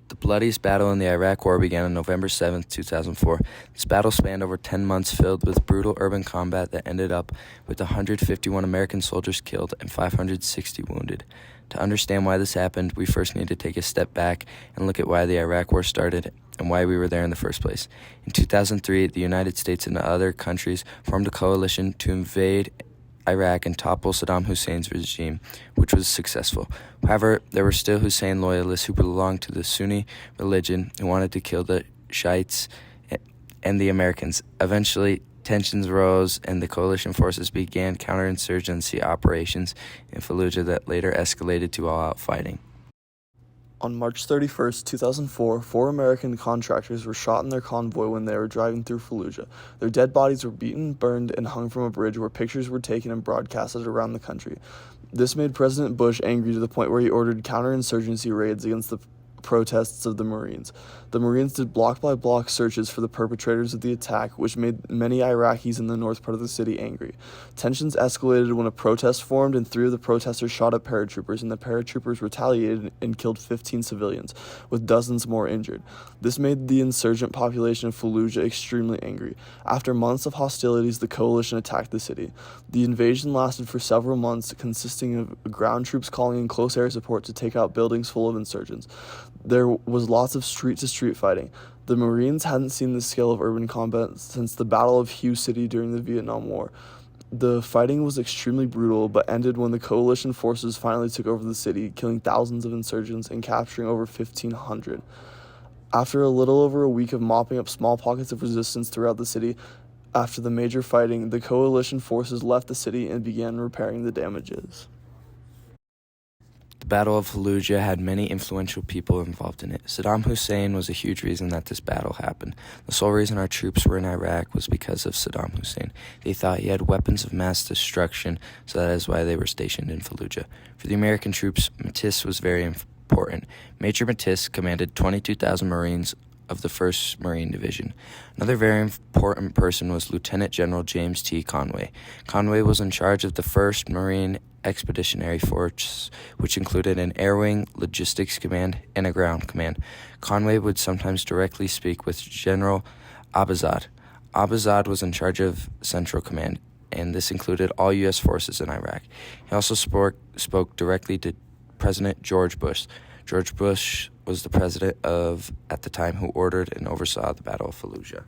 The bloodiest battle in the Iraq War began on November 7, 2004. This battle spanned over 10 months, filled with brutal urban combat that ended up with 151 American soldiers killed and 560 wounded. To understand why this happened, we first need to take a step back and look at why the Iraq War started and why we were there in the first place. In 2003, the United States and other countries formed a coalition to invade Iraq and topple Saddam Hussein's regime, which was successful. However, there were still Hussein loyalists who belonged to the Sunni religion who wanted to kill the Shiites and the Americans. Eventually, tensions rose and the coalition forces began counterinsurgency operations in Fallujah that later escalated to all-out fighting. On March 31st, 2004, 4 American contractors were shot in their convoy when they were driving through Fallujah. Their dead bodies were beaten, burned, and hung from a bridge where pictures were taken and broadcasted around the country. This made President Bush angry to the point where he ordered counterinsurgency raids against the protests of the Marines. The Marines did block-by-block searches for the perpetrators of the attack, which made many Iraqis in the north part of the city angry. Tensions escalated when a protest formed and 3 of the protesters shot at paratroopers, and the paratroopers retaliated and killed 15 civilians, with dozens more injured. This made the insurgent population of Fallujah extremely angry. After months of hostilities, the coalition attacked the city. The invasion lasted for several months, consisting of ground troops calling in close air support to take out buildings full of insurgents. There was lots of street-to-street fighting. The Marines hadn't seen this scale of urban combat since the Battle of Hue City during the Vietnam War. The fighting was extremely brutal, but ended when the coalition forces finally took over the city, killing thousands of insurgents and capturing over 1,500. After a little over a week of mopping up small pockets of resistance throughout the city, after the major fighting, the coalition forces left the city and began repairing the damages. The Battle of Fallujah had many influential people involved in it. Saddam Hussein was a huge reason that this battle happened. The sole reason our troops were in Iraq was because of Saddam Hussein. They thought he had weapons of mass destruction, so that is why they were stationed in Fallujah. For the American troops, Mattis was very important. Major Mattis commanded 22,000 Marines of the 1st Marine Division. Another very important person was Lieutenant General James T. Conway. Conway was in charge of the 1st Marine Expeditionary Force, which included an air wing, logistics command, and a ground command. Conway would sometimes directly speak with General Abazad. Abazad was in charge of Central Command, and this included all U.S. forces in Iraq. He also spoke directly to President George Bush. George Bush was the president at the time, who ordered and oversaw the Battle of Fallujah.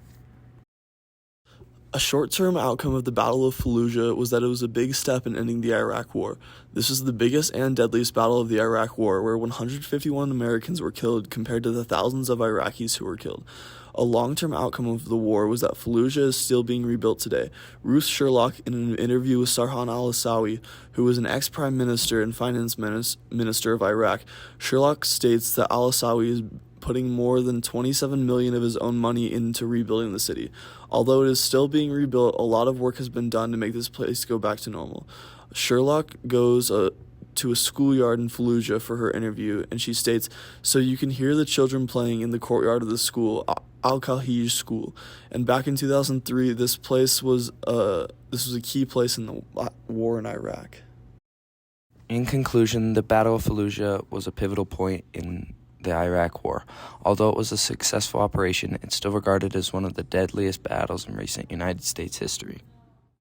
A short-term outcome of the Battle of Fallujah was that it was a big step in ending the Iraq War. This was the biggest and deadliest battle of the Iraq War, where 151 Americans were killed compared to the thousands of Iraqis who were killed. A long-term outcome of the war was that Fallujah is still being rebuilt today. Ruth Sherlock, in an interview with Sarhan al-Asawi, who was an ex-prime minister and finance minister of Iraq, Sherlock states that al-Asawi is putting more than $27 million of his own money into rebuilding the city. Although it is still being rebuilt, a lot of work has been done to make this place go back to normal. Sherlock goes to a schoolyard in Fallujah for her interview, and she states, "So you can hear the children playing in the courtyard of the school, Al-Khalij School. And back in 2003, this was a key place in the war in Iraq." In conclusion, the Battle of Fallujah was a pivotal point in the Iraq War. Although it was a successful operation, it's still regarded as one of the deadliest battles in recent United States history.